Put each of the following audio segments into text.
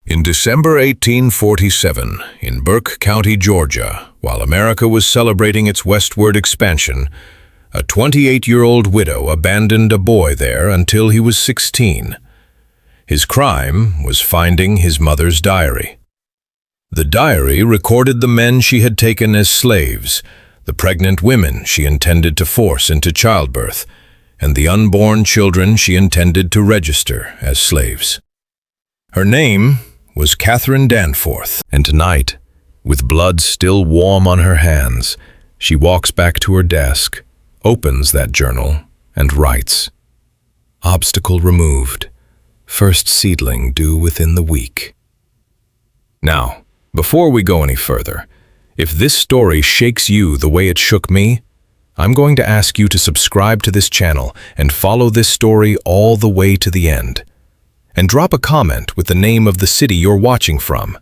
In December 1847, in Burke County, Georgia, while America was celebrating its westward expansion, a 28-year-old widow abandoned a boy there until he was 16. His crime was finding his mother's diary. The diary recorded the men she had taken as slaves, the pregnant women she intended to force into childbirth, and the unborn children she intended to register as slaves. Her name was Catherine Danforth, and tonight, with blood still warm on her hands, she walks back to her desk, opens that journal, and writes, "Obstacle removed. First seedling due within the week." Now, before we go any further, if this story shakes you the way it shook me, I'm going to ask you to subscribe to this channel and follow this story all the way to the end. And drop a comment with the name of the city you're watching from.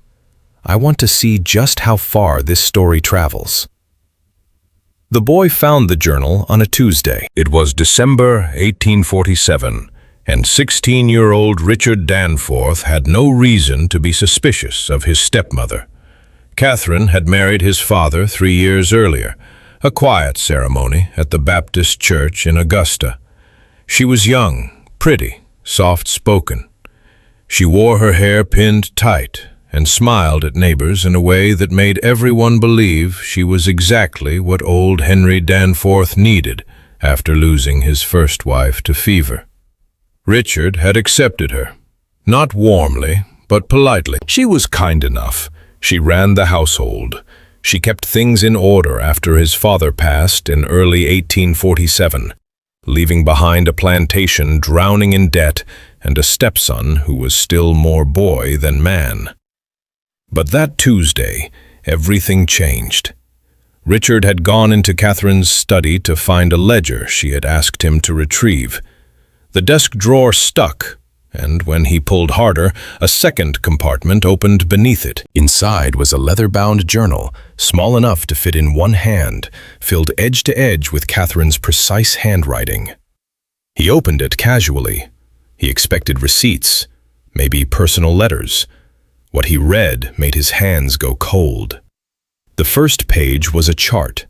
I want to see just how far this story travels. The boy found the journal on a Tuesday. It was December 1847, and 16-year-old Richard Danforth had no reason to be suspicious of his stepmother. Catherine had married his father 3 years earlier, a quiet ceremony at the Baptist church in Augusta. She was young, pretty, soft-spoken. She wore her hair pinned tight and smiled at neighbors in a way that made everyone believe she was exactly what old Henry Danforth needed after losing his first wife to fever. Richard had accepted her, not warmly, but politely. She was kind enough. She ran the household. She kept things in order after his father passed in early 1847, leaving behind a plantation drowning in debt and a stepson who was still more boy than man. But that Tuesday, everything changed. Richard had gone into Catherine's study to find a ledger she had asked him to retrieve. The desk drawer stuck, and when he pulled harder, a second compartment opened beneath it. Inside was a leather-bound journal, small enough to fit in one hand, filled edge to edge with Catherine's precise handwriting. He opened it casually. He expected receipts, maybe personal letters. What he read made his hands go cold. The first page was a chart.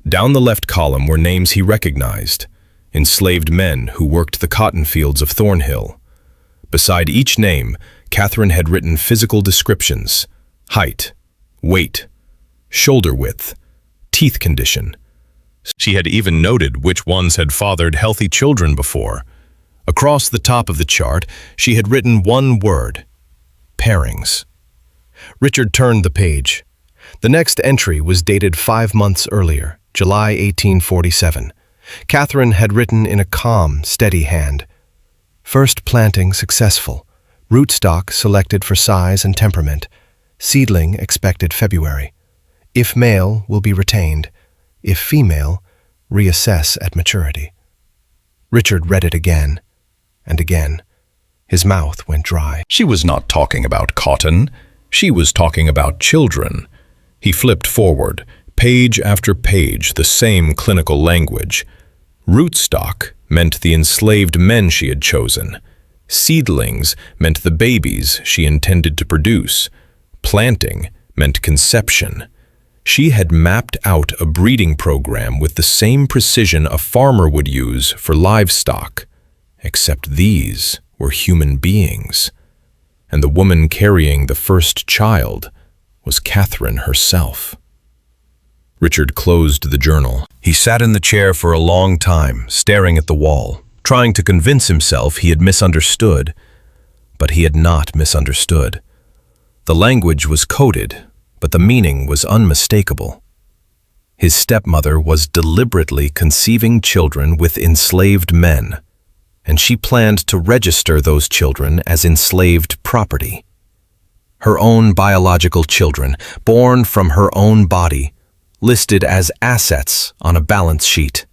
Down the left column were names he recognized, enslaved men who worked the cotton fields of Thornhill. Beside each name, Catherine had written physical descriptions: height, weight, shoulder width, teeth condition. She had even noted which ones had fathered healthy children before. Across the top of the chart, she had written one word: pairings. Richard turned the page. The next entry was dated 5 months earlier, July 1847. Catherine had written in a calm, steady hand, "First planting successful. Rootstock selected for size and temperament. Seedling expected February. If male, will be retained. If female, reassess at maturity." Richard read it again and again. His mouth went dry. She was not talking about cotton. She was talking about children. He flipped forward, page after page, the same clinical language. Rootstock meant the enslaved men she had chosen. Seedlings meant the babies she intended to produce. Planting meant conception. She had mapped out a breeding program with the same precision a farmer would use for livestock, except these were human beings. And the woman carrying the first child was Catherine herself. Richard closed the journal. He sat in the chair for a long time, staring at the wall, trying to convince himself he had misunderstood. But he had not misunderstood. The language was coded, but the meaning was unmistakable. His stepmother was deliberately conceiving children with enslaved men, and she planned to register those children as enslaved property. Her own biological children, born from her own body, listed as assets on a balance sheet.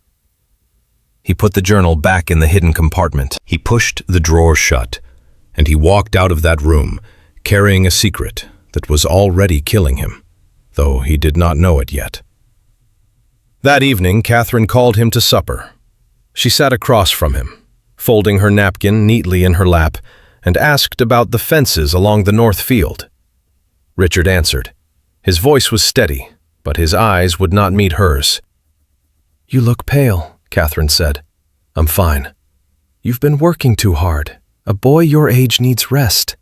He put the journal back in the hidden compartment. He pushed the drawer shut, and he walked out of that room, carrying a secret that was already killing him, though he did not know it yet. That evening, Catherine called him to supper. She sat across from him, folding her napkin neatly in her lap and asked about the fences along the north field. Richard answered. His voice was steady, but his eyes would not meet hers. "You look pale," Catherine said. "I'm fine." "You've been working too hard. A boy your age needs rest."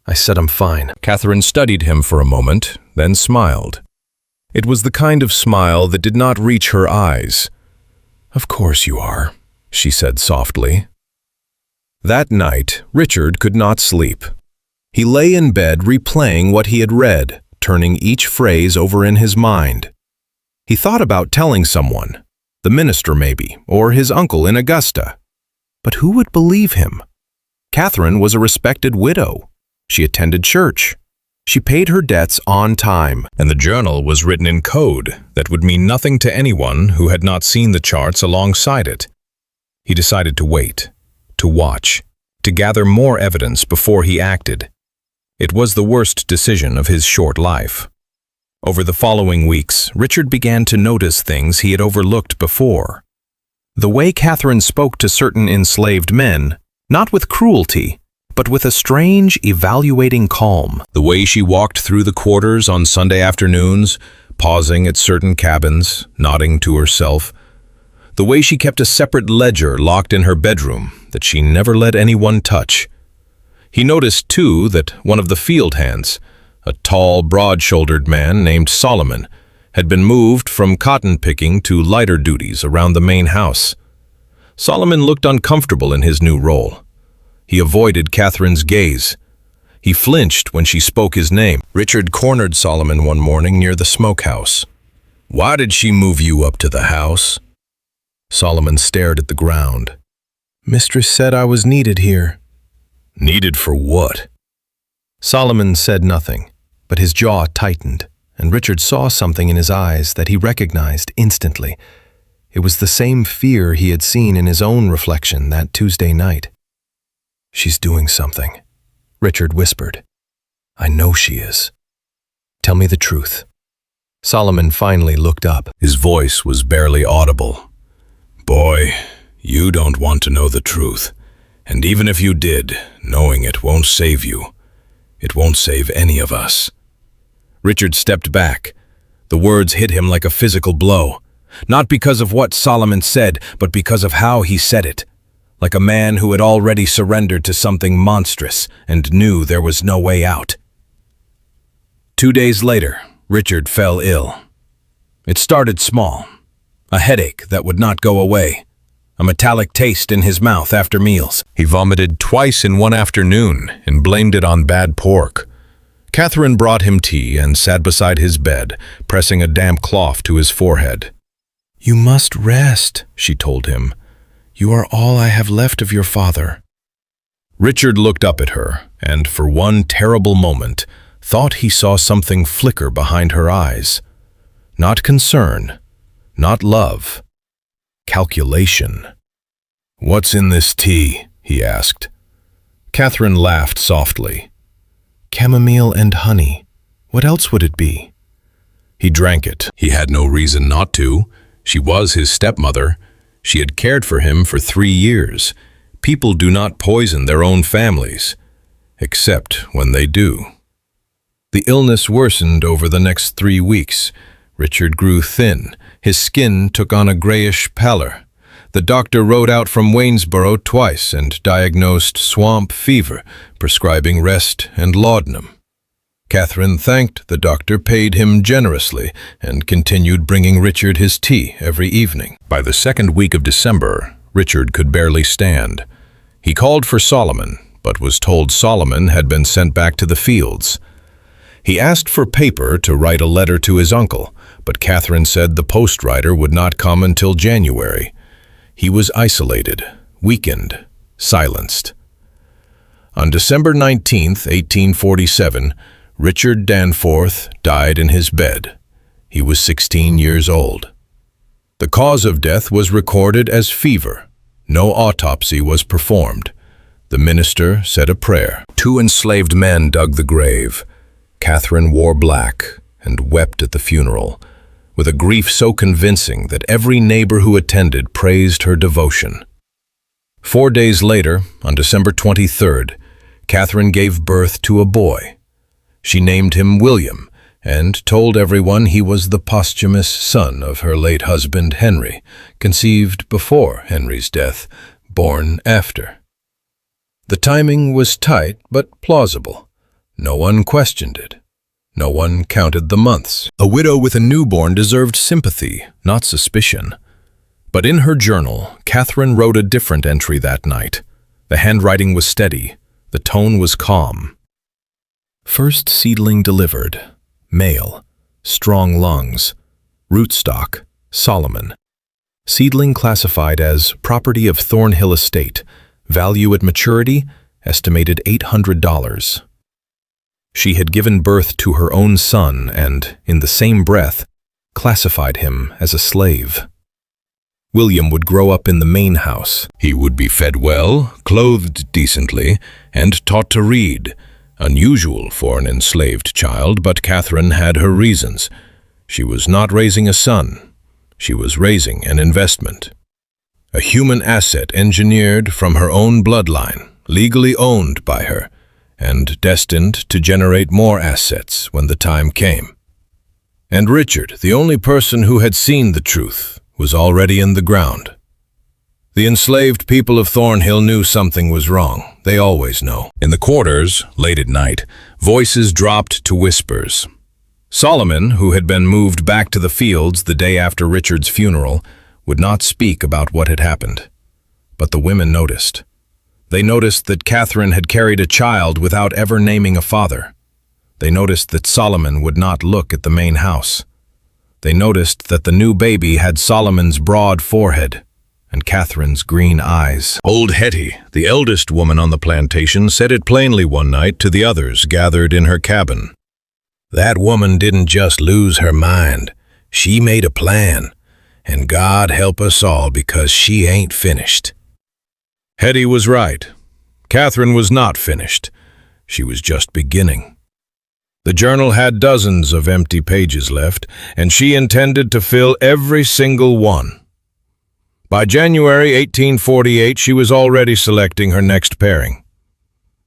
I said I'm fine. Catherine studied him for a moment, then smiled. It was the kind of smile that did not reach her eyes. "Of course you are," she said softly. That night, Richard could not sleep. He lay in bed replaying what he had read, turning each phrase over in his mind. He thought about telling someone, the minister maybe, or his uncle in Augusta. But who would believe him? Catherine was a respected widow. She attended church. She paid her debts on time, and the journal was written in code that would mean nothing to anyone who had not seen the charts alongside it. He decided to wait, to watch, to gather more evidence before he acted. It was the worst decision of his short life. Over the following weeks, Richard began to notice things he had overlooked before. The way Catherine spoke to certain enslaved men, not with cruelty, but with a strange, evaluating calm. The way she walked through the quarters on Sunday afternoons, pausing at certain cabins, nodding to herself. The way she kept a separate ledger locked in her bedroom that she never let anyone touch. He noticed, too, that one of the field hands, a tall, broad-shouldered man named Solomon, had been moved from cotton picking to lighter duties around the main house. Solomon looked uncomfortable in his new role. He avoided Catherine's gaze. He flinched when she spoke his name. Richard cornered Solomon one morning near the smokehouse. "Why did she move you up to the house?" Solomon stared at the ground. "Mistress said I was needed here." "Needed for what?" Solomon said nothing, but his jaw tightened, and Richard saw something in his eyes that he recognized instantly. It was the same fear he had seen in his own reflection that Tuesday night. "She's doing something," Richard whispered. "I know she is. Tell me the truth." Solomon finally looked up. His voice was barely audible. "Boy, you don't want to know the truth. And even if you did, knowing it won't save you. It won't save any of us." Richard stepped back. The words hit him like a physical blow. Not because of what Solomon said, but because of how he said it. Like a man who had already surrendered to something monstrous and knew there was no way out. 2 days later, Richard fell ill. It started small. A headache that would not go away. A metallic taste in his mouth after meals. He vomited twice in one afternoon and blamed it on bad pork. Catherine brought him tea and sat beside his bed, pressing a damp cloth to his forehead. "You must rest," she told him. "You are all I have left of your father." Richard looked up at her, and for one terrible moment, thought he saw something flicker behind her eyes. Not concern, not love. Calculation. "What's in this tea?" he asked. Catherine laughed softly. "Chamomile and honey. What else would it be?" He drank it. He had no reason not to. She was his stepmother. She had cared for him for 3 years. People do not poison their own families, except when they do. The illness worsened over the next 3 weeks. Richard grew thin. His skin took on a grayish pallor. The doctor rode out from Waynesboro twice and diagnosed swamp fever, prescribing rest and laudanum. Catherine thanked the doctor, paid him generously, and continued bringing Richard his tea every evening. By the 2nd week of December, Richard could barely stand. He called for Solomon, but was told Solomon had been sent back to the fields. He asked for paper to write a letter to his uncle, but Catherine said the postwriter would not come until January. He was isolated, weakened, silenced. On December 19th, 1847, Richard Danforth died in his bed. He was 16 years old. The cause of death was recorded as fever. No autopsy was performed. The minister said a prayer. 2 enslaved men dug the grave. Catherine wore black and wept at the funeral, with a grief so convincing that every neighbor who attended praised her devotion. 4 days later, on December 23rd, Catherine gave birth to a boy. She named him William and told everyone he was the posthumous son of her late husband Henry, conceived before Henry's death, born after. The timing was tight but plausible. No one questioned it. No one counted the months. A widow with a newborn deserved sympathy, not suspicion. But in her journal, Catherine wrote a different entry that night. The handwriting was steady. The tone was calm. First seedling delivered. Male. Strong lungs. Rootstock. Solomon. Seedling classified as property of Thornhill Estate. Value at maturity, estimated $800. She had given birth to her own son and, in the same breath, classified him as a slave. William would grow up in the main house. He would be fed well, clothed decently, and taught to read. Unusual for an enslaved child, but Catherine had her reasons. She was not raising a son. She was raising an investment. A human asset engineered from her own bloodline, legally owned by her, and destined to generate more assets when the time came. And Richard, the only person who had seen the truth, was already in the ground. The enslaved people of Thornhill knew something was wrong. They always know. In the quarters, late at night, voices dropped to whispers. Solomon, who had been moved back to the fields the day after Richard's funeral, would not speak about what had happened. But the women noticed. They noticed that Catherine had carried a child without ever naming a father. They noticed that Solomon would not look at the main house. They noticed that the new baby had Solomon's broad forehead and Catherine's green eyes. Old Hetty, the eldest woman on the plantation, said it plainly one night to the others gathered in her cabin. That woman didn't just lose her mind. She made a plan, and God help us all because she ain't finished. Hetty was right. Catherine was not finished. She was just beginning. The journal had dozens of empty pages left, and she intended to fill every single one. By January 1848, she was already selecting her next pairing.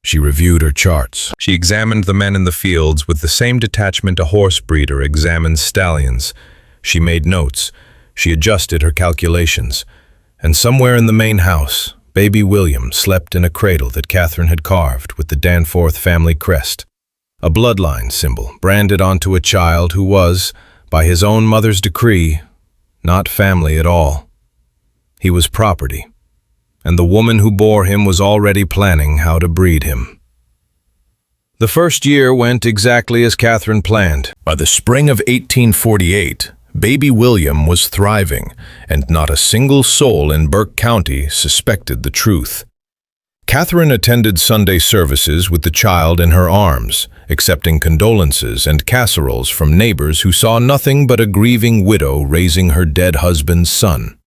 She reviewed her charts. She examined the men in the fields with the same detachment a horse breeder examines stallions. She made notes. She adjusted her calculations. And somewhere in the main house, baby William slept in a cradle that Catherine had carved with the Danforth family crest, a bloodline symbol branded onto a child who was, by his own mother's decree, not family at all. He was property, and the woman who bore him was already planning how to breed him. The first year went exactly as Catherine planned. By the spring of 1848, baby William was thriving, and not a single soul in Burke County suspected the truth. Catherine attended Sunday services with the child in her arms, accepting condolences and casseroles from neighbors who saw nothing but a grieving widow raising her dead husband's son.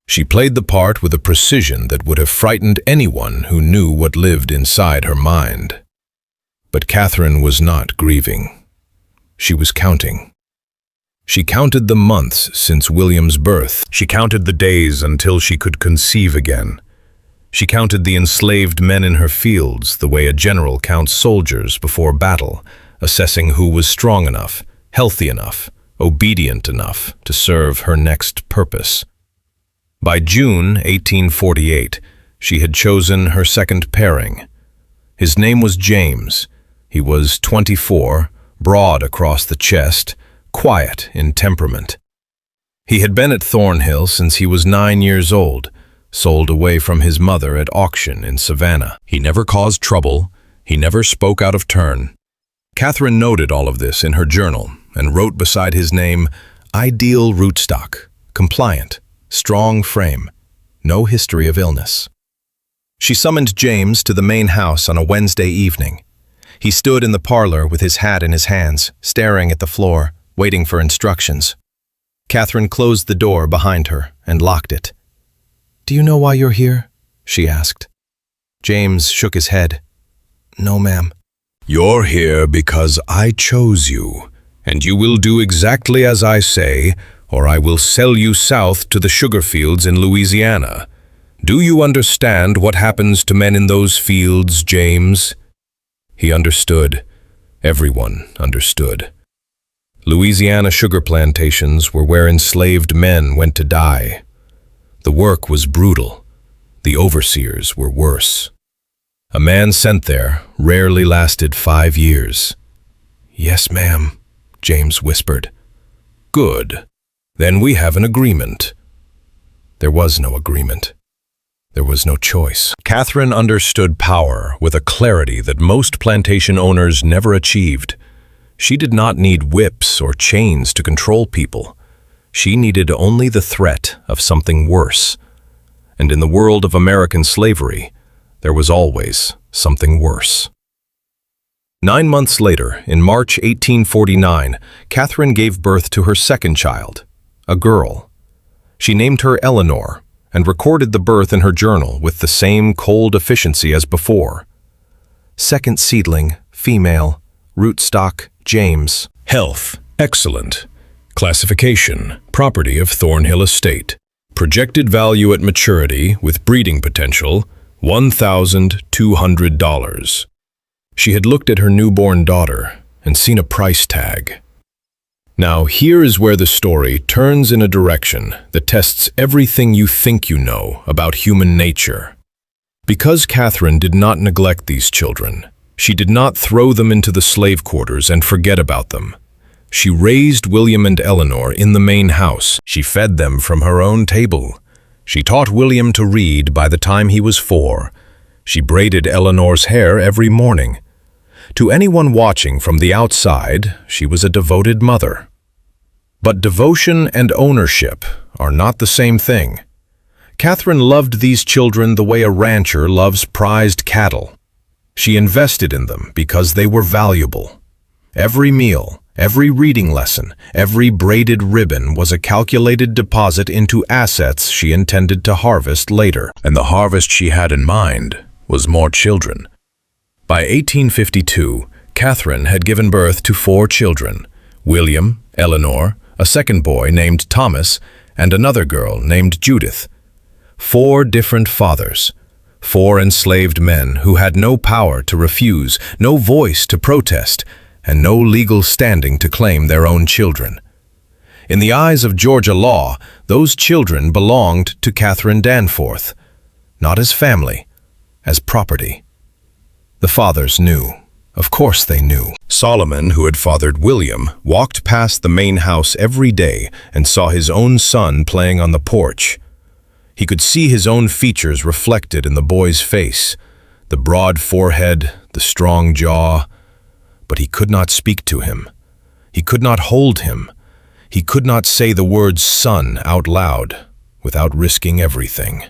She played the part with a precision that would have frightened anyone who knew what lived inside her mind. But Catherine was not grieving. She was counting. She counted the months since William's birth. She counted the days until she could conceive again. She counted the enslaved men in her fields the way a general counts soldiers before battle, assessing who was strong enough, healthy enough, obedient enough to serve her next purpose. By June 1848, she had chosen her second pairing. His name was James. He was 24, broad across the chest, quiet in temperament. He had been at Thornhill since he was 9 years old, sold away from his mother at auction in Savannah. He never caused trouble. He never spoke out of turn. Catherine noted all of this in her journal and wrote beside his name, "Ideal rootstock, compliant, strong frame, no history of illness." She summoned James to the main house on a Wednesday evening. He stood in the parlor with his hat in his hands, staring at the floor, waiting for instructions. Catherine closed the door behind her and locked it. "Do you know why you're here?" she asked. James shook his head. "No, ma'am." "You're here because I chose you, and you will do exactly as I say, or I will sell you south to the sugar fields in Louisiana. "Do you understand what happens to men in those fields, James?" He understood. Everyone understood. Louisiana sugar plantations were where enslaved men went to die. The work was brutal. The overseers were worse. A man sent there rarely lasted 5 years. "Yes, ma'am," James whispered. "Good. Then we have an agreement." There was no agreement. There was no choice. Catherine understood power with a clarity that most plantation owners never achieved. She did not need whips or chains to control people. She needed only the threat of something worse. And in the world of American slavery, there was always something worse. 9 months later, in March 1849, Catherine gave birth to her second child, a girl. She named her Eleanor and recorded the birth in her journal with the same cold efficiency as before. Second seedling, female, rootstock, James. Health, excellent. Classification, property of Thornhill Estate. Projected value at maturity with breeding potential, $1,200. She had looked at her newborn daughter and seen a price tag. Now, here is where the story turns in a direction that tests everything you think you know about human nature. Because Catherine did not neglect these children, she did not throw them into the slave quarters and forget about them. She raised William and Eleanor in the main house. She fed them from her own table. She taught William to read by the time he was 4. She braided Eleanor's hair every morning. To anyone watching from the outside, she was a devoted mother. But devotion and ownership are not the same thing. Catherine loved these children the way a rancher loves prized cattle. She invested in them because they were valuable. Every meal, every reading lesson, every braided ribbon was a calculated deposit into assets she intended to harvest later. And the harvest she had in mind was more children. By 1852, Catherine had given birth to 4 children: William, Eleanor, a second boy named Thomas, and another girl named Judith. 4 different fathers, 4 enslaved men who had no power to refuse, no voice to protest, and no legal standing to claim their own children. In the eyes of Georgia law, those children belonged to Catherine Danforth, not as family, as property. The fathers knew. Of course they knew. Solomon, who had fathered William, walked past the main house every day and saw his own son playing on the porch. He could see his own features reflected in the boy's face, the broad forehead, the strong jaw, but he could not speak to him. He could not hold him. He could not say the words son out loud without risking everything.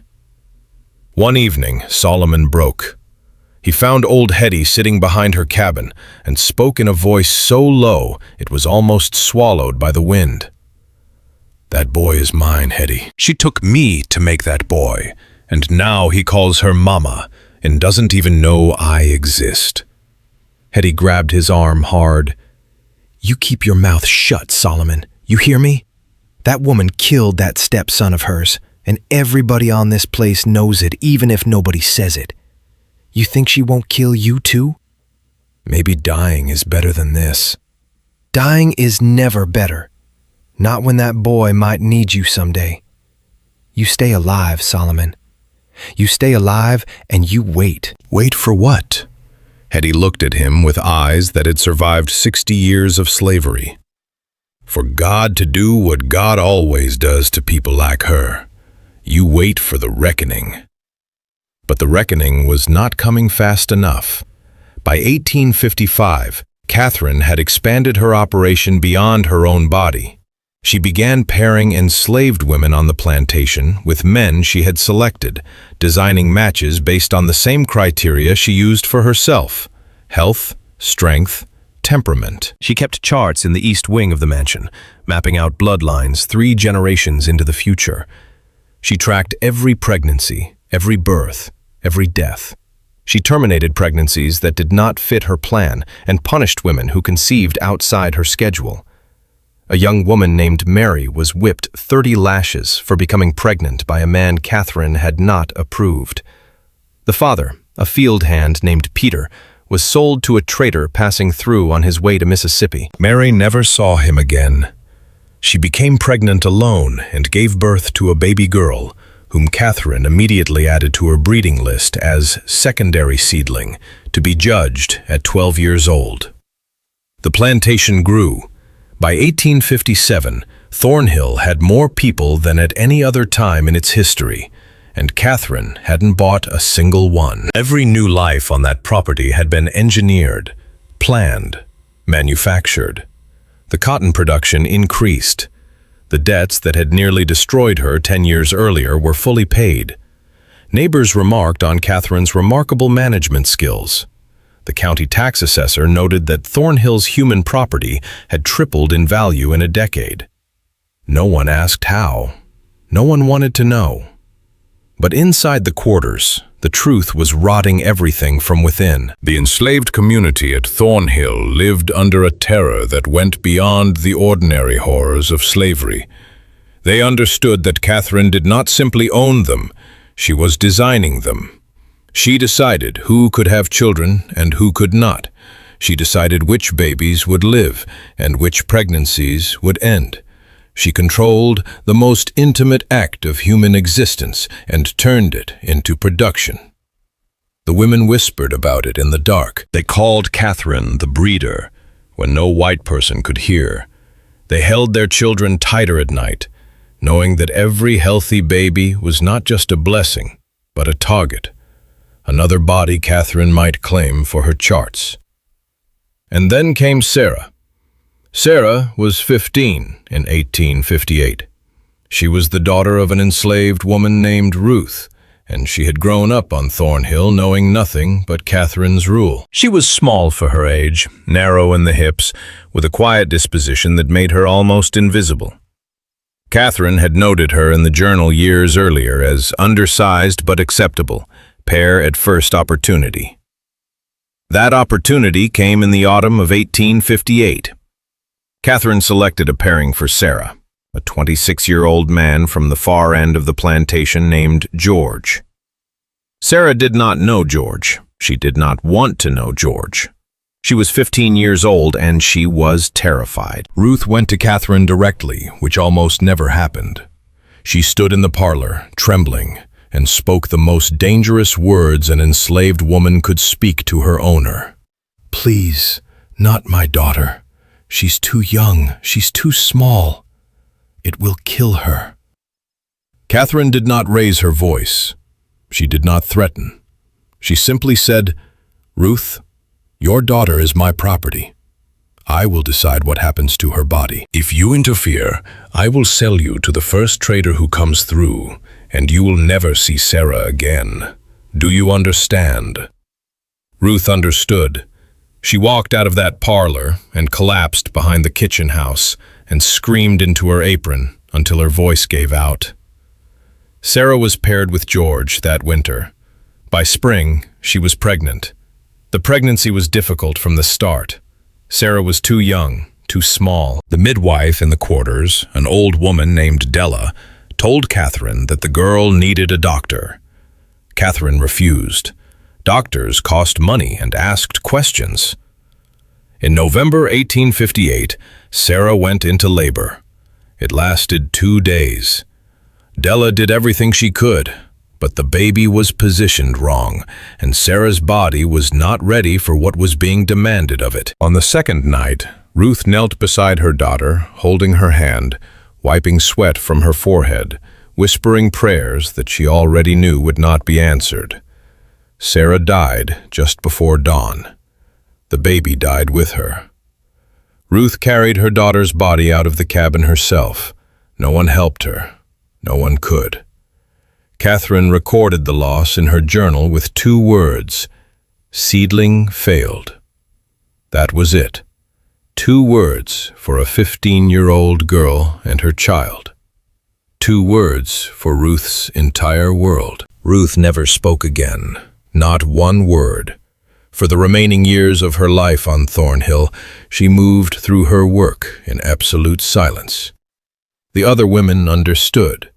One evening, Solomon broke. He found old Hetty sitting behind her cabin and spoke in a voice so low it was almost swallowed by the wind. "That boy is mine, Hetty. She took me to make that boy, and now he calls her Mama and doesn't even know I exist." Hetty grabbed his arm hard. "You keep your mouth shut, Solomon. You hear me? That woman killed that stepson of hers, and everybody on this place knows it, even if nobody says it. You think she won't kill you too? Maybe dying is better than this." "Dying is never better. Not when that boy might need you someday. You stay alive, Solomon. You stay alive and you wait." "Wait for what?" Hetty looked at him with eyes that had survived 60 years of slavery. "For God to do what God always does to people like her. You wait for the reckoning." But the reckoning was not coming fast enough. By 1855, Catherine had expanded her operation beyond her own body. She began pairing enslaved women on the plantation with men she had selected, designing matches based on the same criteria she used for herself: health, strength, temperament. She kept charts in the east wing of the mansion, mapping out bloodlines 3 generations into the future. She tracked every pregnancy, every birth, every death. She terminated pregnancies that did not fit her plan and punished women who conceived outside her schedule. A young woman named Mary was whipped 30 lashes for becoming pregnant by a man Catherine had not approved. The father, a field hand named Peter, was sold to a trader passing through on his way to Mississippi. Mary never saw him again. She became pregnant alone and gave birth to a baby girl, whom Catherine immediately added to her breeding list as secondary seedling, to be judged at 12 years old. The plantation grew. By 1857, Thornhill had more people than at any other time in its history, and Catherine hadn't bought a single one. Every new life on that property had been engineered, planned, manufactured. The cotton production increased. The debts that had nearly destroyed her 10 years earlier were fully paid. Neighbors remarked on Catherine's remarkable management skills. The county tax assessor noted that Thornhill's human property had tripled in value in a decade. No one asked how. No one wanted to know. But inside the quarters, the truth was rotting everything from within. The enslaved community at Thornhill lived under a terror that went beyond the ordinary horrors of slavery. They understood that Catherine did not simply own them, she was designing them. She decided who could have children and who could not. She decided which babies would live and which pregnancies would end. She controlled the most intimate act of human existence and turned it into production. The women whispered about it in the dark. They called Catherine the breeder, when no white person could hear. They held their children tighter at night, knowing that every healthy baby was not just a blessing, but a target, another body Catherine might claim for her charts. And then came Sarah. Sarah was 15 in 1858. She was the daughter of an enslaved woman named Ruth, and she had grown up on Thornhill knowing nothing but Catherine's rule. She was small for her age, narrow in the hips, with a quiet disposition that made her almost invisible. Catherine had noted her in the journal years earlier as undersized but acceptable, pair at first opportunity. That opportunity came in the autumn of 1858. Catherine selected a pairing for Sarah, a 26-year-old man from the far end of the plantation named George. Sarah did not know George. She did not want to know George. She was 15 years old and she was terrified. Ruth went to Catherine directly, which almost never happened. She stood in the parlor, trembling, and spoke the most dangerous words an enslaved woman could speak to her owner. "Please, not my daughter. She's too young, she's too small. It will kill her." Catherine did not raise her voice. She did not threaten. She simply said, "Ruth, your daughter is my property. I will decide what happens to her body. If you interfere, I will sell you to the first trader who comes through, and you will never see Sarah again. Do you understand?" Ruth understood. She walked out of that parlor and collapsed behind the kitchen house and screamed into her apron until her voice gave out. Sarah was paired with George that winter. By spring, she was pregnant. The pregnancy was difficult from the start. Sarah was too young, too small. The midwife in the quarters, an old woman named Della, told Catherine that the girl needed a doctor. Catherine refused. Doctors cost money and asked questions. In November 1858, Sarah went into labor. It lasted 2 days. Della did everything she could, but the baby was positioned wrong, and Sarah's body was not ready for what was being demanded of it. On the second night, Ruth knelt beside her daughter, holding her hand, wiping sweat from her forehead, whispering prayers that she already knew would not be answered. Sarah died just before dawn. The baby died with her. Ruth carried her daughter's body out of the cabin herself. No one helped her. No one could. Catherine recorded the loss in her journal with 2 words: "Seedling failed." That was it. 2 words for a 15-year-old girl and her child. 2 words for Ruth's entire world. Ruth never spoke again. Not one word. For the remaining years of her life on Thornhill, she moved through her work in absolute silence. The other women understood.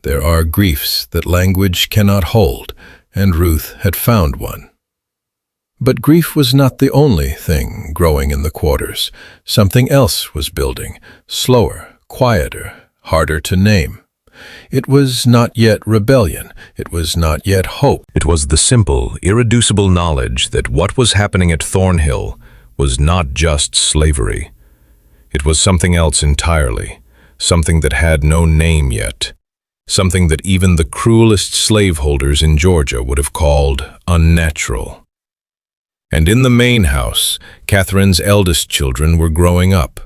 There are griefs that language cannot hold, and Ruth had found one. But grief was not the only thing growing in the quarters. Something else was building, slower, quieter, harder to name. It was not yet rebellion. It was not yet hope. It was the simple, irreducible knowledge that what was happening at Thornhill was not just slavery. It was something else entirely, something that had no name yet, something that even the cruelest slaveholders in Georgia would have called unnatural. And in the main house, Catherine's eldest children were growing up.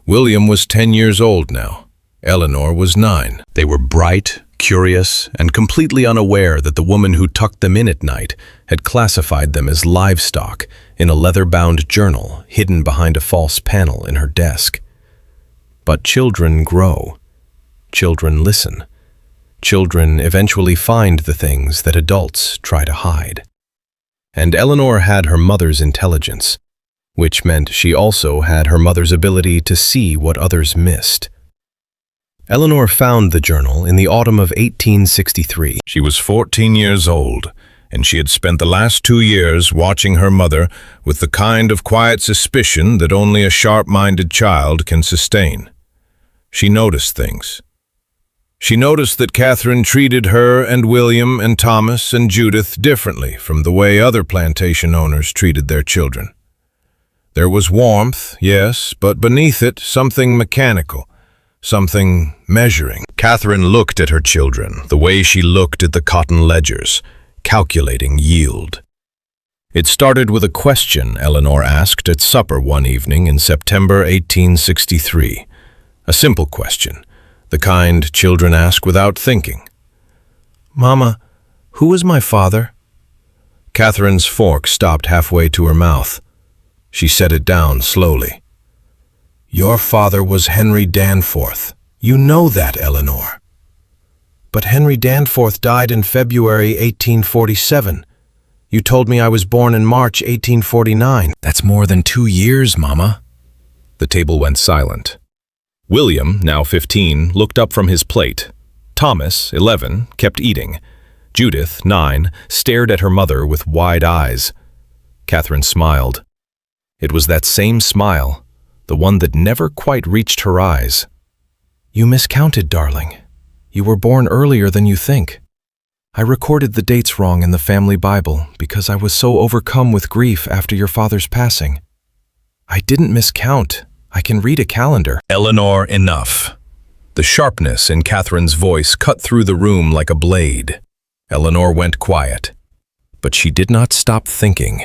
William was 10 years old now. Eleanor was 9. They were bright, curious, and completely unaware that the woman who tucked them in at night had classified them as livestock in a leather-bound journal hidden behind a false panel in her desk. But children grow. Children listen. Children eventually find the things that adults try to hide. And Eleanor had her mother's intelligence, which meant she also had her mother's ability to see what others missed. Eleanor found the journal in the autumn of 1863. She was 14 years old, and she had spent the last 2 years watching her mother with the kind of quiet suspicion that only a sharp-minded child can sustain. She noticed things. She noticed that Catherine treated her and William and Thomas and Judith differently from the way other plantation owners treated their children. There was warmth, yes, but beneath it something mechanical, something measuring. Catherine looked at her children the way she looked at the cotton ledgers, calculating yield. It started with a question Eleanor asked at supper one evening in September 1863. A simple question, the kind children ask without thinking. "Mama, who is my father?" Catherine's fork stopped halfway to her mouth. She set it down slowly. "Your father was Henry Danforth. You know that, Eleanor." "But Henry Danforth died in February 1847. You told me I was born in March 1849. "That's more than 2 years, Mama." The table went silent. William, now 15, looked up from his plate. Thomas, 11, kept eating. Judith, 9, stared at her mother with wide eyes. Catherine smiled. It was that same smile, the one that never quite reached her eyes. "You miscounted, darling. You were born earlier than you think. I recorded the dates wrong in the family Bible because I was so overcome with grief after your father's passing. I didn't miscount. I can read a calendar." "Eleanor, enough." The sharpness in Catherine's voice cut through the room like a blade. Eleanor went quiet, but she did not stop thinking.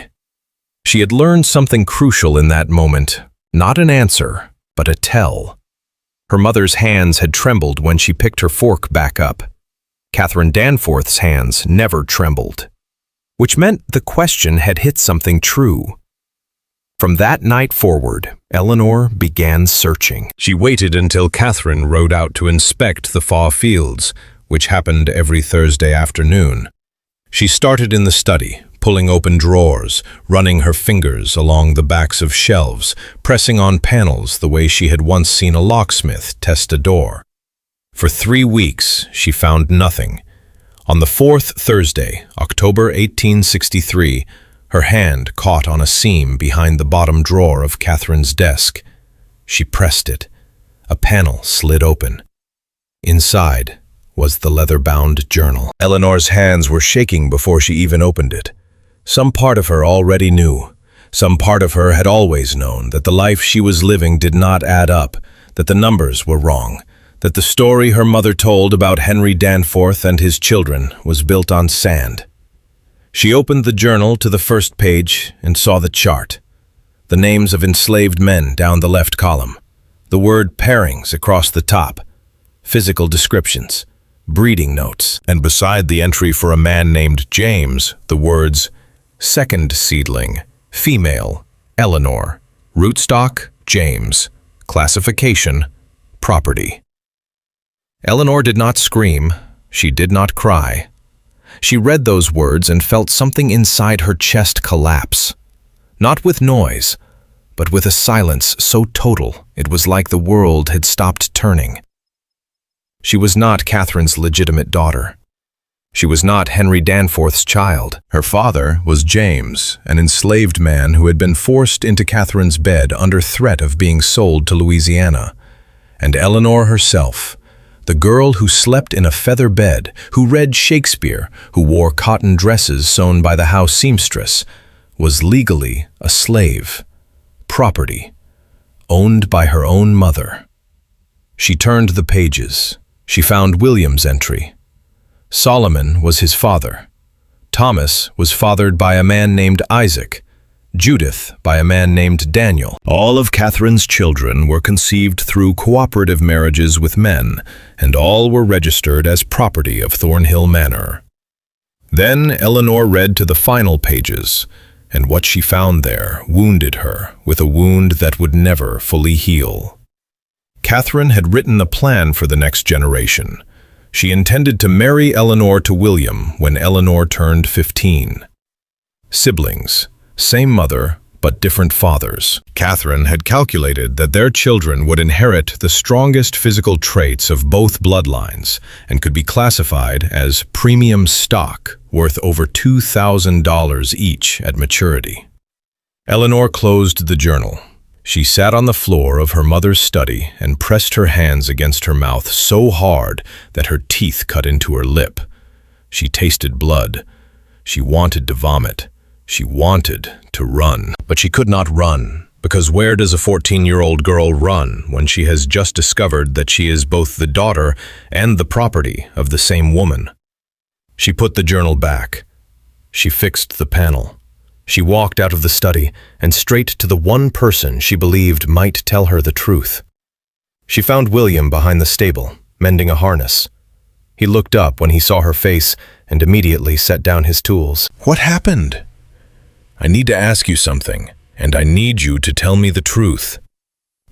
She had learned something crucial in that moment, not an answer, but a tell. Her mother's hands had trembled when she picked her fork back up. Catherine Danforth's hands never trembled, which meant the question had hit something true. From that night forward, Eleanor began searching. She waited until Catherine rode out to inspect the far fields, which happened every Thursday afternoon. She started in the study, pulling open drawers, running her fingers along the backs of shelves, pressing on panels the way she had once seen a locksmith test a door. For 3 weeks, she found nothing. On the 4th Thursday, October 1863, her hand caught on a seam behind the bottom drawer of Catherine's desk. She pressed it. A panel slid open. Inside was the leather-bound journal. Eleanor's hands were shaking before she even opened it. Some part of her already knew. Some part of her had always known that the life she was living did not add up, that the numbers were wrong, that the story her mother told about Henry Danforth and his children was built on sand. She opened the journal to the first page and saw the chart. The names of enslaved men down the left column. The word pairings across the top. Physical descriptions. Breeding notes. And beside the entry for a man named James, the words, second seedling, female, Eleanor, rootstock, James, classification, property. Eleanor did not scream. She did not cry. She read those words and felt something inside her chest collapse. Not with noise, but with a silence so total it was like the world had stopped turning. She was not Catherine's legitimate daughter. She was not Henry Danforth's child. Her father was James, an enslaved man who had been forced into Catherine's bed under threat of being sold to Louisiana. And Eleanor herself, the girl who slept in a feather bed, who read Shakespeare, who wore cotton dresses sewn by the house seamstress, was legally a slave, property, owned by her own mother. She turned the pages. She found William's entry. Solomon was his father. Thomas was fathered by a man named Isaac. Judith by a man named Daniel. All of Catherine's children were conceived through cooperative marriages with men, and all were registered as property of Thornhill Manor. Then Eleanor read to the final pages, and what she found there wounded her with a wound that would never fully heal. Catherine had written a plan for the next generation. She intended to marry Eleanor to William when Eleanor turned 15. Siblings, same mother, but different fathers. Catherine had calculated that their children would inherit the strongest physical traits of both bloodlines and could be classified as premium stock worth over $2,000 each at maturity. Eleanor closed the journal. She sat on the floor of her mother's study and pressed her hands against her mouth so hard that her teeth cut into her lip. She tasted blood. She wanted to vomit. She wanted to run. But she could not run, because where does a 14-year-old girl run when she has just discovered that she is both the daughter and the property of the same woman? She put the journal back. She fixed the panel. She walked out of the study and straight to the one person she believed might tell her the truth. She found William behind the stable, mending a harness. He looked up when he saw her face and immediately set down his tools. What happened? I need to ask you something, and I need you to tell me the truth.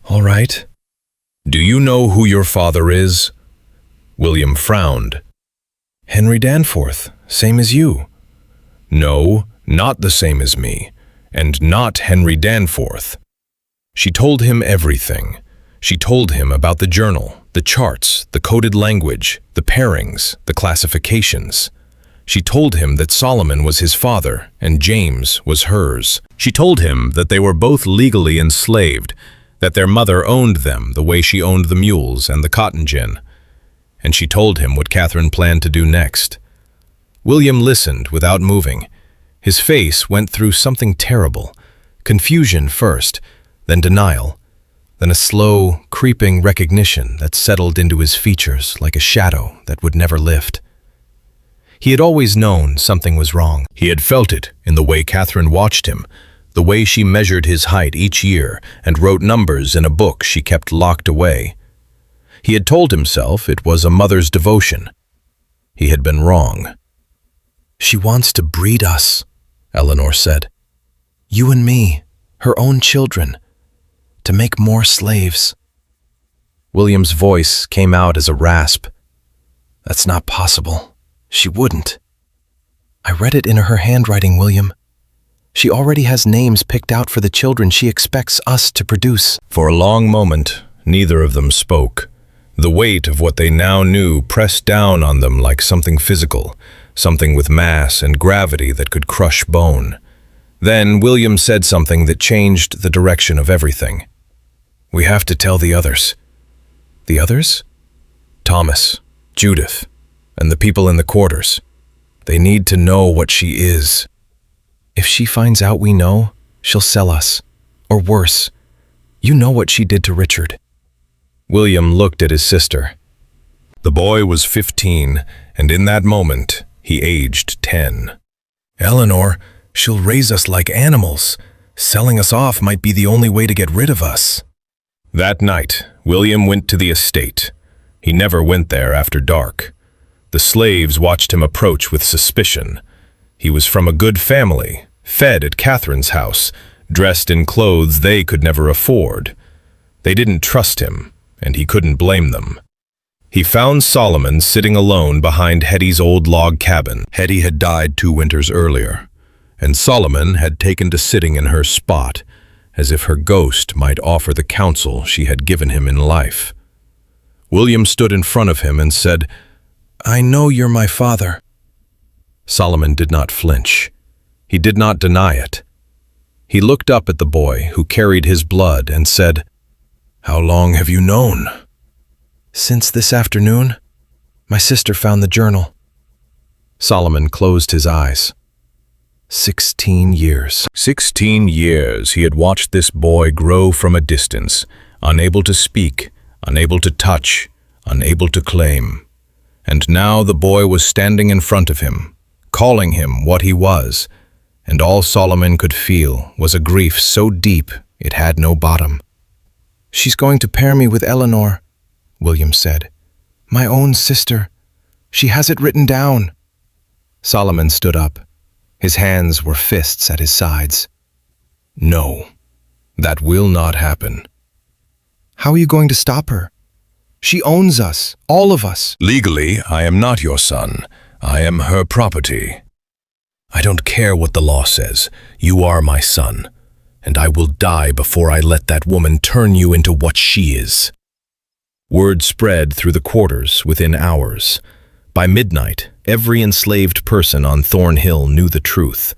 All right. Do you know who your father is? William frowned. Henry Danforth, same as you. No, not the same as me, and not Henry Danforth. She told him everything. She told him about the journal, the charts, the coded language, the pairings, the classifications. She told him that Solomon was his father and James was hers. She told him that they were both legally enslaved, that their mother owned them the way she owned the mules and the cotton gin. And she told him what Catherine planned to do next. William listened without moving. His face went through something terrible. Confusion first, then denial, then a slow, creeping recognition that settled into his features like a shadow that would never lift. He had always known something was wrong. He had felt it in the way Catherine watched him, the way she measured his height each year and wrote numbers in a book she kept locked away. He had told himself it was a mother's devotion. He had been wrong. She wants to breed us, Eleanor said. You and me, her own children, to make more slaves. William's voice came out as a rasp. That's not possible. She wouldn't. I read it in her handwriting, William. She already has names picked out for the children she expects us to produce. For a long moment, neither of them spoke. The weight of what they now knew pressed down on them like something physical, something with mass and gravity that could crush bone. Then William said something that changed the direction of everything. We have to tell the others. The others? Thomas, Judith, and the people in the quarters. They need to know what she is. If she finds out we know, she'll sell us. Or worse. You know what she did to Richard. William looked at his sister. The boy was 15, and in that moment, he aged 10. Eleanor, she'll raise us like animals. Selling us off might be the only way to get rid of us. That night, William went to the estate. He never went there after dark. The slaves watched him approach with suspicion. He was from a good family, fed at Catherine's house, dressed in clothes they could never afford. They didn't trust him, and he couldn't blame them. He found Solomon sitting alone behind Hetty's old log cabin. Hetty had died 2 winters earlier, and Solomon had taken to sitting in her spot, as if her ghost might offer the counsel she had given him in life. William stood in front of him and said, "I know you're my father." Solomon did not flinch. He did not deny it. He looked up at the boy who carried his blood and said, "How long have you known?" "Since this afternoon. My sister found the journal." Solomon closed his eyes. 16 years. 16 years he had watched this boy grow from a distance, unable to speak, unable to touch, unable to claim. And now the boy was standing in front of him, calling him what he was, and all Solomon could feel was a grief so deep it had no bottom. "She's going to pair me with Eleanor," William said. "My own sister. She has it written down." Solomon stood up. His hands were fists at his sides. "No, that will not happen." "How are you going to stop her? She owns us, all of us." "Legally, I am not your son. I am her property. I don't care what the law says. You are my son, and I will die before I let that woman turn you into what she is." Word spread through the quarters within hours. By midnight, every enslaved person on Thornhill knew the truth,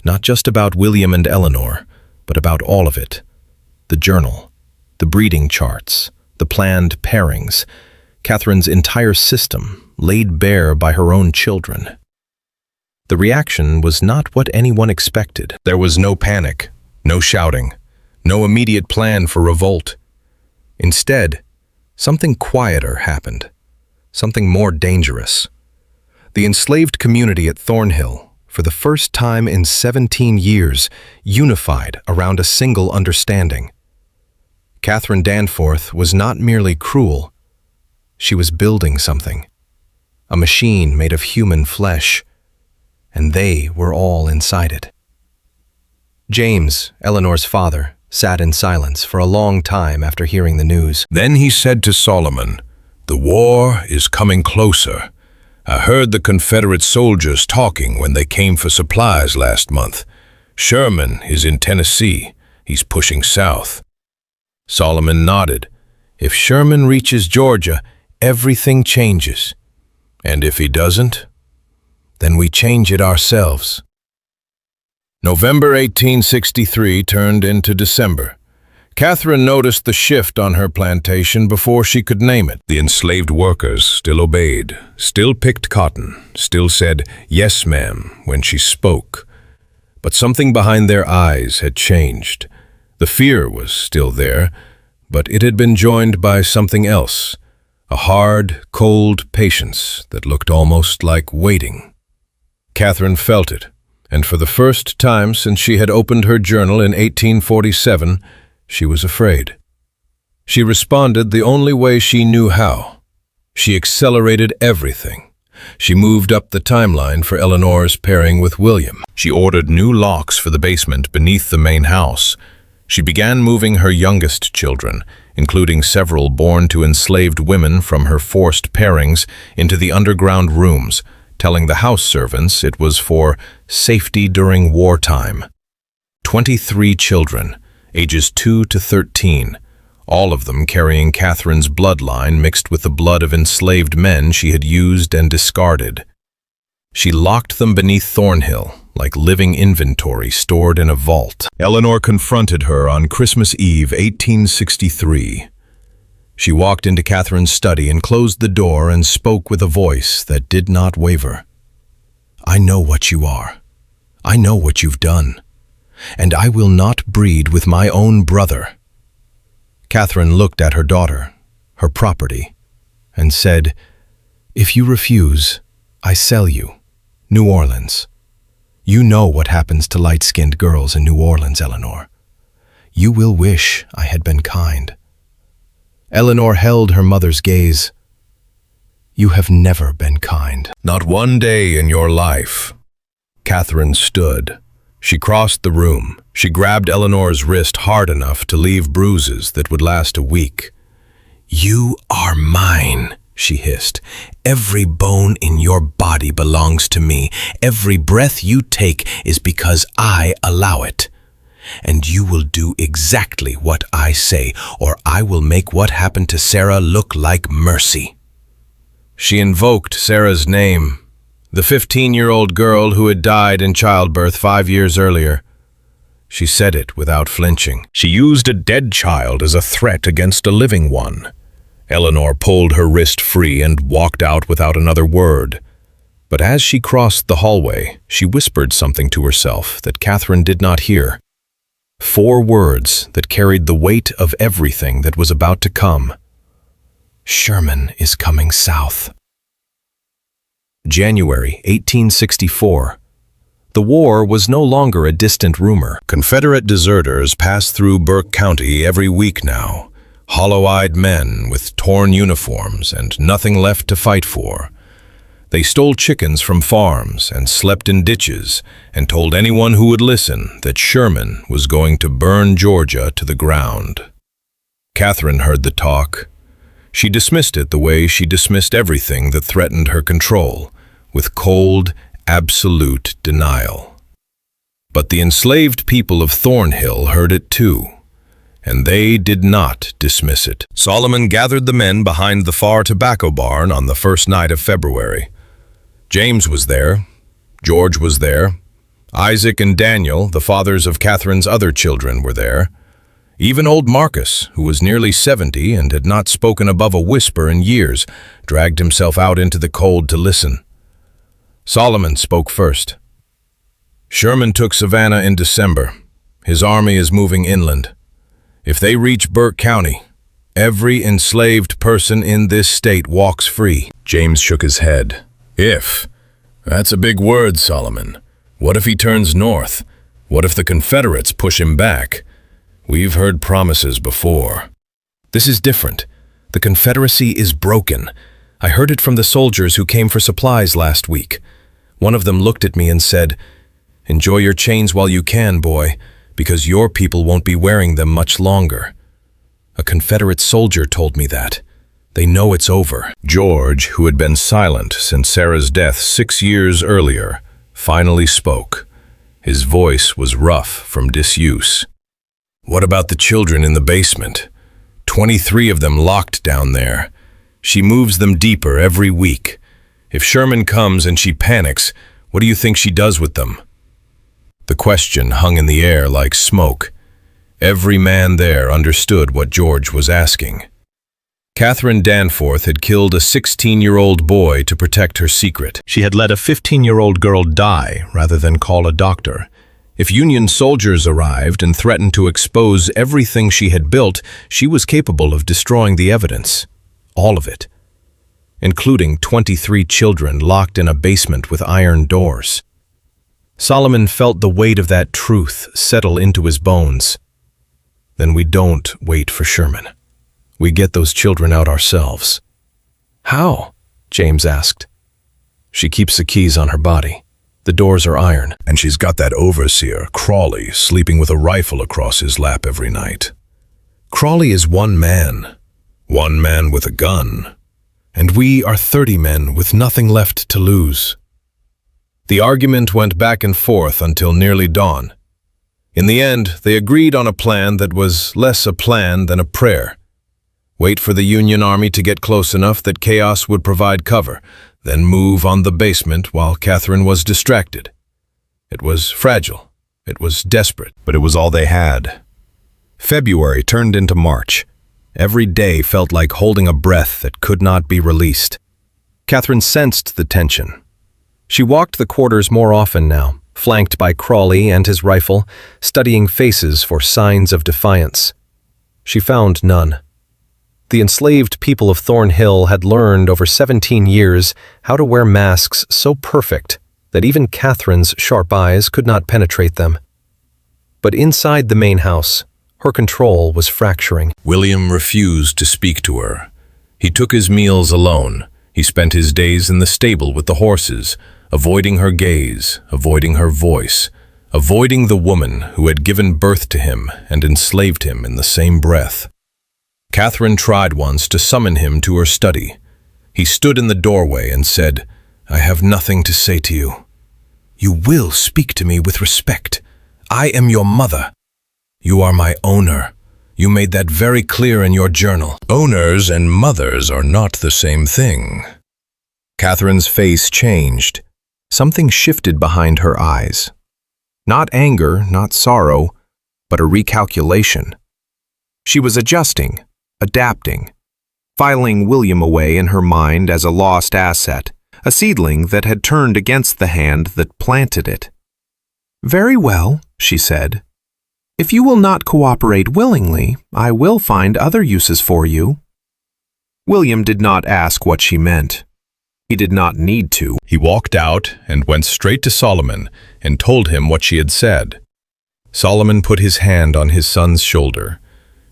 not just about William and Eleanor, but about all of it. The journal, the breeding charts, the planned pairings, Catherine's entire system laid bare by her own children. The reaction was not what anyone expected. There was no panic, no shouting, no immediate plan for revolt. Instead, something quieter happened, something more dangerous. The enslaved community at Thornhill, for the first time in 17 years, unified around a single understanding. Catherine Danforth was not merely cruel. She was building something, a machine made of human flesh, and they were all inside it. James, Eleanor's father, sat in silence for a long time after hearing the news. Then he said to Solomon, "The war is coming closer. I heard the Confederate soldiers talking when they came for supplies last month. Sherman is in Tennessee. He's pushing south." Solomon nodded. "If Sherman reaches Georgia, everything changes. And if he doesn't, then we change it ourselves." November 1863 turned into December. Catherine noticed the shift on her plantation before she could name it. The enslaved workers still obeyed, still picked cotton, still said, "Yes, ma'am," when she spoke. But something behind their eyes had changed. The fear was still there, but it had been joined by something else, a hard, cold patience that looked almost like waiting. Catherine felt it, and for the first time since she had opened her journal in 1847, she was afraid. She responded the only way she knew how. She accelerated everything. She moved up the timeline for Eleanor's pairing with William. She ordered new locks for the basement beneath the main house. She began moving her youngest children, including several born to enslaved women from her forced pairings, into the underground rooms, telling the house servants it was for safety during wartime. 23 children, ages 2 to 13, all of them carrying Catherine's bloodline mixed with the blood of enslaved men she had used and discarded. She locked them beneath Thornhill, like living inventory stored in a vault. Eleanor confronted her on Christmas Eve, 1863. She walked into Catherine's study and closed the door and spoke with a voice that did not waver. "I know what you are. I know what you've done. And I will not breed with my own brother." Catherine looked at her daughter, her property, and said, "If you refuse, I sell you. New Orleans. You know what happens to light-skinned girls in New Orleans, Eleanor. You will wish I had been kind." Eleanor held her mother's gaze. "You have never been kind. Not one day in your life." Catherine stood. She crossed the room. She grabbed Eleanor's wrist hard enough to leave bruises that would last a week. "You are mine," she hissed. "Every bone in your body belongs to me. Every breath you take is because I allow it. And you will do exactly what I say, or I will make what happened to Sarah look like mercy." She invoked Sarah's name, the 15-year-old girl who had died in childbirth 5 years earlier. She said it without flinching. She used a dead child as a threat against a living one. Eleanor pulled her wrist free and walked out without another word. But as she crossed the hallway, she whispered something to herself that Catherine did not hear. 4 words that carried the weight of everything that was about to come. Sherman is coming south. January 1864. The war was no longer a distant rumor. Confederate deserters passed through Burke County every week now, hollow-eyed men with torn uniforms and nothing left to fight for. They stole chickens from farms and slept in ditches and told anyone who would listen that Sherman was going to burn Georgia to the ground. Catherine heard the talk. She dismissed it the way she dismissed everything that threatened her control, with cold, absolute denial. But the enslaved people of Thornhill heard it too, and they did not dismiss it. Solomon gathered the men behind the far tobacco barn on the first night of February. James was there, George was there, Isaac and Daniel, the fathers of Catherine's other children, were there. Even old Marcus, who was nearly 70 and had not spoken above a whisper in years, dragged himself out into the cold to listen. Solomon spoke first. "Sherman took Savannah in December. His army is moving inland. If they reach Burke County, every enslaved person in this state walks free." James shook his head. "If? That's a big word, Solomon. What if he turns north? What if the Confederates push him back? We've heard promises before." "This is different. The Confederacy is broken. I heard it from the soldiers who came for supplies last week. One of them looked at me and said, 'Enjoy your chains while you can, boy, because your people won't be wearing them much longer.' A Confederate soldier told me that. They know it's over." George, who had been silent since Sarah's death 6 years earlier, finally spoke. His voice was rough from disuse. "What about the children in the basement? 23 of them locked down there. She moves them deeper every week. If Sherman comes and she panics, what do you think she does with them?" The question hung in the air like smoke. Every man there understood what George was asking. Catherine Danforth had killed a 16-year-old boy to protect her secret. She had let a 15-year-old girl die rather than call a doctor. If Union soldiers arrived and threatened to expose everything she had built, she was capable of destroying the evidence. All of it. Including 23 children locked in a basement with iron doors. Solomon felt the weight of that truth settle into his bones. Then we don't wait for Sherman. We get those children out ourselves. "How?" James asked. "She keeps the keys on her body. The doors are iron. And she's got that overseer, Crawley, sleeping with a rifle across his lap every night. Crawley is one man with a gun. And we are 30 men with nothing left to lose." The argument went back and forth until nearly dawn. In the end, they agreed on a plan that was less a plan than a prayer. Wait for the Union Army to get close enough that chaos would provide cover, then move on the basement while Catherine was distracted. It was fragile. It was desperate, but it was all they had. February turned into March. Every day felt like holding a breath that could not be released. Catherine sensed the tension. She walked the quarters more often now, flanked by Crawley and his rifle, studying faces for signs of defiance. She found none. The enslaved people of Thornhill had learned over 17 years how to wear masks so perfect that even Catherine's sharp eyes could not penetrate them. But inside the main house, her control was fracturing. William refused to speak to her. He took his meals alone. He spent his days in the stable with the horses, avoiding her gaze, avoiding her voice, avoiding the woman who had given birth to him and enslaved him in the same breath. Catherine tried once to summon him to her study. He stood in the doorway and said, "I have nothing to say to you. You will speak to me with respect. I am your mother. You are my owner. You made that very clear in your journal." Owners and mothers are not the same thing. Catherine's face changed. Something shifted behind her eyes. Not anger, not sorrow, but a recalculation. She was adjusting, adapting, filing William away in her mind as a lost asset, a seedling that had turned against the hand that planted it. "Very well," she said. "If you will not cooperate willingly, I will find other uses for you." William did not ask what she meant. He did not need to. He walked out and went straight to Solomon and told him what she had said. Solomon put his hand on his son's shoulder.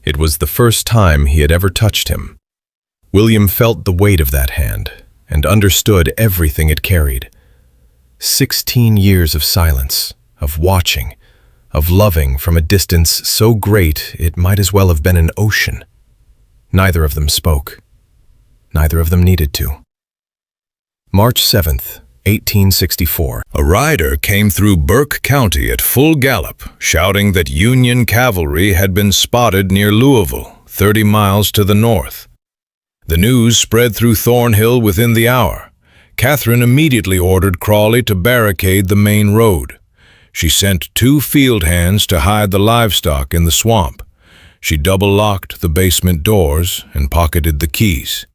It was the first time he had ever touched him. William felt the weight of that hand and understood everything it carried. 16 years of silence, of watching, of loving from a distance so great it might as well have been an ocean. Neither of them spoke. Neither of them needed to. March 7th, 1864. A rider came through Burke County at full gallop, shouting that Union cavalry had been spotted near Louisville, 30 miles to the north. The news spread through Thornhill within the hour. Catherine immediately ordered Crawley to barricade the main road. She sent 2 field hands to hide the livestock in the swamp. She double-locked the basement doors and pocketed the keys.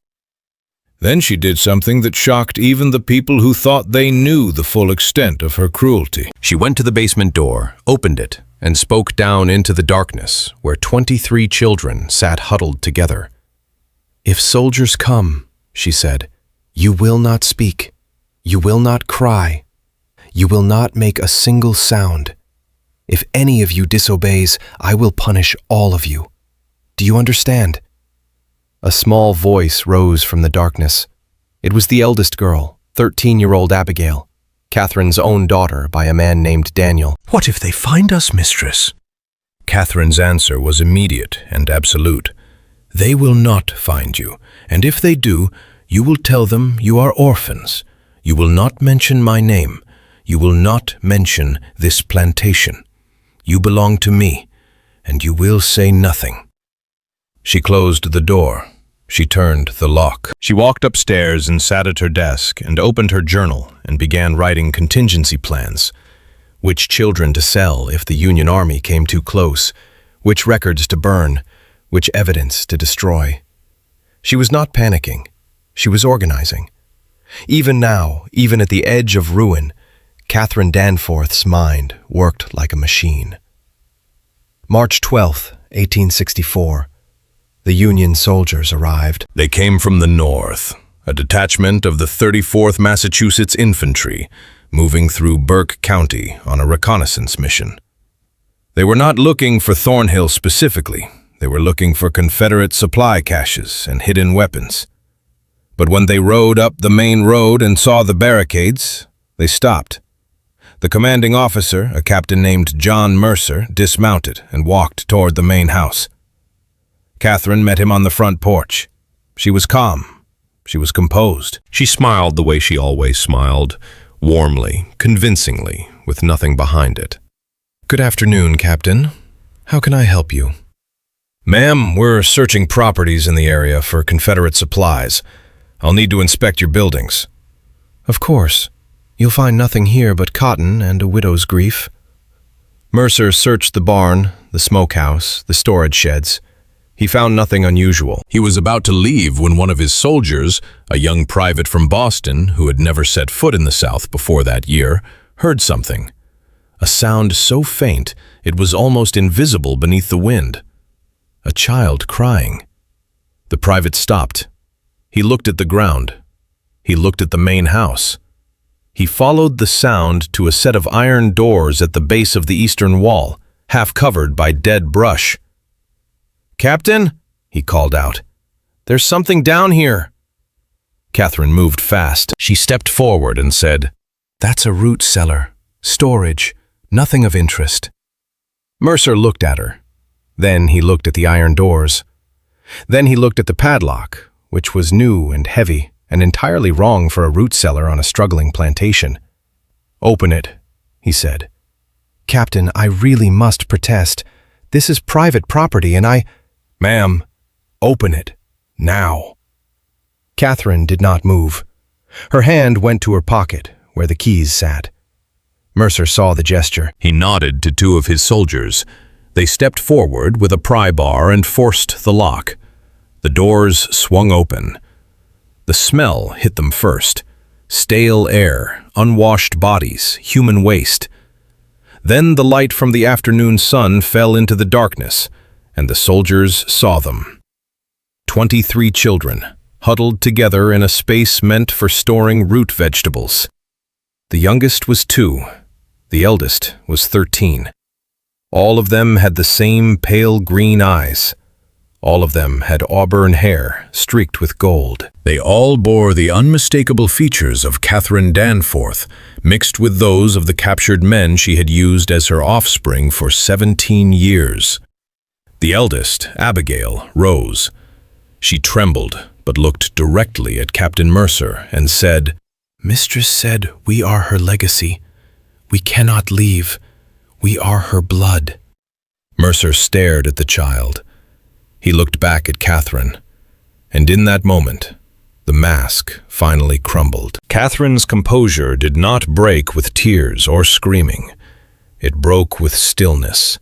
Then she did something that shocked even the people who thought they knew the full extent of her cruelty. She went to the basement door, opened it, and spoke down into the darkness where 23 children sat huddled together. "If soldiers come," she said, "you will not speak. You will not cry. You will not make a single sound. If any of you disobeys, I will punish all of you. Do you understand?" A small voice rose from the darkness. It was the eldest girl, 13-year-old Abigail, Catherine's own daughter by a man named Daniel. "What if they find us, Mistress?" Catherine's answer was immediate and absolute. "They will not find you, and if they do, you will tell them you are orphans. You will not mention my name. You will not mention this plantation. You belong to me, and you will say nothing." She closed the door. She turned the lock. She walked upstairs and sat at her desk and opened her journal and began writing contingency plans. Which children to sell if the Union Army came too close, which records to burn, which evidence to destroy. She was not panicking. She was organizing. Even now, even at the edge of ruin, Catherine Danforth's mind worked like a machine. March 12th, 1864. The Union soldiers arrived. They came from the north, a detachment of the 34th Massachusetts Infantry, moving through Burke County on a reconnaissance mission. They were not looking for Thornhill specifically. They were looking for Confederate supply caches and hidden weapons. But when they rode up the main road and saw the barricades, they stopped. The commanding officer, a captain named John Mercer, dismounted and walked toward the main house. Catherine met him on the front porch. She was calm. She was composed. She smiled the way she always smiled, warmly, convincingly, with nothing behind it. "Good afternoon, Captain. How can I help you?" "Ma'am, we're searching properties in the area for Confederate supplies. I'll need to inspect your buildings." "Of course. You'll find nothing here but cotton and a widow's grief." Mercer searched the barn, the smokehouse, the storage sheds. He found nothing unusual. He was about to leave when one of his soldiers, a young private from Boston who had never set foot in the South before that year, heard something. A sound so faint it was almost invisible beneath the wind. A child crying. The private stopped. He looked at the ground. He looked at the main house. He followed the sound to a set of iron doors at the base of the eastern wall, half covered by dead brush. "Captain," he called out, "there's something down here." Catherine moved fast. She stepped forward and said, "That's a root cellar. Storage. Nothing of interest." Mercer looked at her. Then he looked at the iron doors. Then he looked at the padlock, which was new and heavy, and entirely wrong for a root cellar on a struggling plantation. "Open it," he said. "Captain, I really must protest. This is private property and I—" "Ma'am, open it. Now." Catherine did not move. Her hand went to her pocket, where the keys sat. Mercer saw the gesture. He nodded to two of his soldiers. They stepped forward with a pry bar and forced the lock. The doors swung open. The smell hit them first. Stale air, unwashed bodies, human waste. Then the light from the afternoon sun fell into the darkness, and the soldiers saw them. 23 children, huddled together in a space meant for storing root vegetables. The youngest was 2. The eldest was 13. All of them had the same pale green eyes. All of them had auburn hair, streaked with gold. They all bore the unmistakable features of Catherine Danforth, mixed with those of the captured men she had used as her offspring for 17 years. The eldest, Abigail, rose. She trembled, but looked directly at Captain Mercer and said, "Mistress said we are her legacy. We cannot leave. We are her blood." Mercer stared at the child. He looked back at Catherine, and in that moment, the mask finally crumbled. Catherine's composure did not break with tears or screaming. It broke with stillness,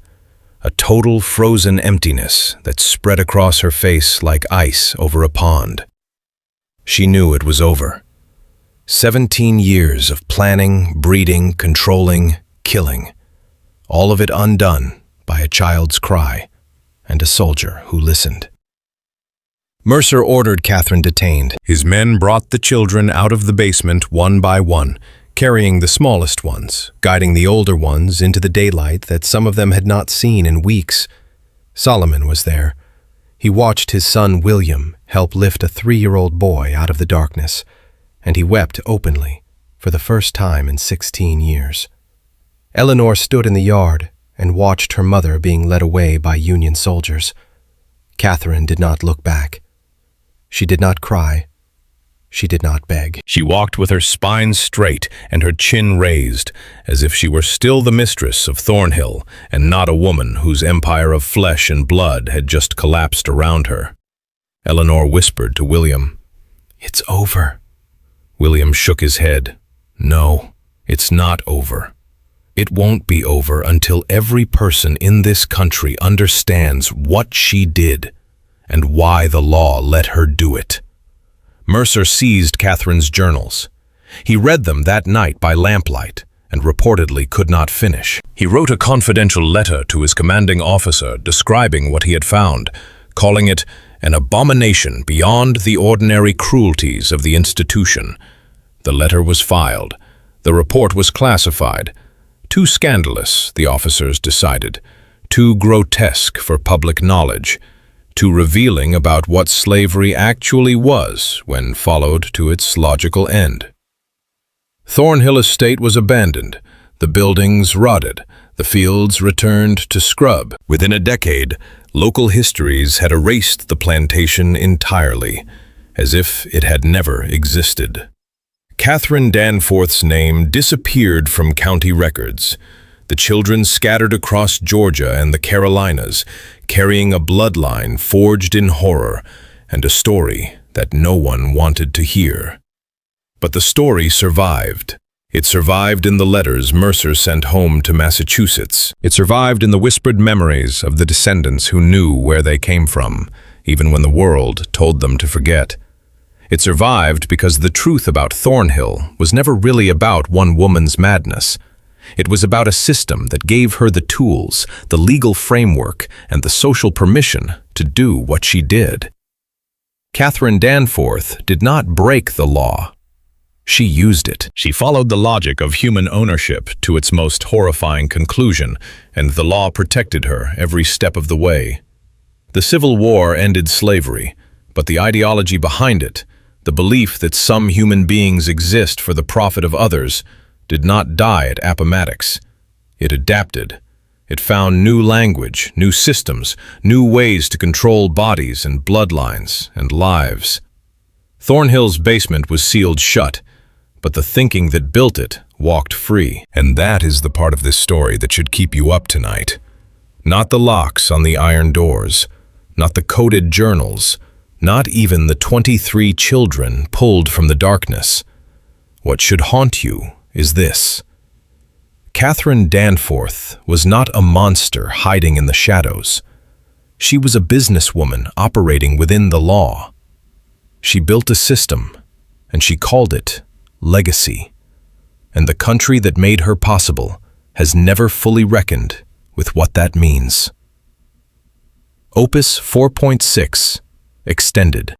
a total frozen emptiness that spread across her face like ice over a pond. She knew it was over. 17 years of planning, breeding, controlling, killing. All of it undone by a child's cry and a soldier who listened. Mercer ordered Catherine detained. His men brought the children out of the basement one by one, carrying the smallest ones, guiding the older ones into the daylight that some of them had not seen in weeks. Solomon was there. He watched his son William help lift a 3-year-old boy out of the darkness, and he wept openly for the first time in 16 years. Eleanor stood in the yard and watched her mother being led away by Union soldiers. Catherine did not look back. She did not cry. She did not beg. She walked with her spine straight and her chin raised, as if she were still the mistress of Thornhill and not a woman whose empire of flesh and blood had just collapsed around her. Eleanor whispered to William, "It's over." William shook his head. "No, it's not over. It won't be over until every person in this country understands what she did and why the law let her do it." Mercer seized Catherine's journals. He read them that night by lamplight and reportedly could not finish. He wrote a confidential letter to his commanding officer describing what he had found, calling it an abomination beyond the ordinary cruelties of the institution. The letter was filed. The report was classified. Too scandalous, the officers decided. Too grotesque for public knowledge. Too revealing about what slavery actually was when followed to its logical end. Thornhill Estate was abandoned. The buildings rotted. The fields returned to scrub. Within a decade, local histories had erased the plantation entirely, as if it had never existed. Catherine Danforth's name disappeared from county records. The children scattered across Georgia and the Carolinas, carrying a bloodline forged in horror and a story that no one wanted to hear. But the story survived. It survived in the letters Mercer sent home to Massachusetts. It survived in the whispered memories of the descendants who knew where they came from, even when the world told them to forget. It survived because the truth about Thornhill was never really about one woman's madness. It was about a system that gave her the tools, the legal framework, and the social permission to do what she did. Catherine Danforth did not break the law. She used it. She followed the logic of human ownership to its most horrifying conclusion, and the law protected her every step of the way. The Civil War ended slavery, but the ideology behind it, the belief that some human beings exist for the profit of others, did not die at Appomattox. It adapted. It found new language, new systems, new ways to control bodies and bloodlines and lives. Thornhill's basement was sealed shut, but the thinking that built it walked free. And that is the part of this story that should keep you up tonight. Not the locks on the iron doors, not the coded journals, not even the 23 children pulled from the darkness. What should haunt you is this. Catherine Danforth was not a monster hiding in the shadows. She was a businesswoman operating within the law. She built a system, and she called it legacy. And the country that made her possible has never fully reckoned with what that means. Opus 4.6 Extended.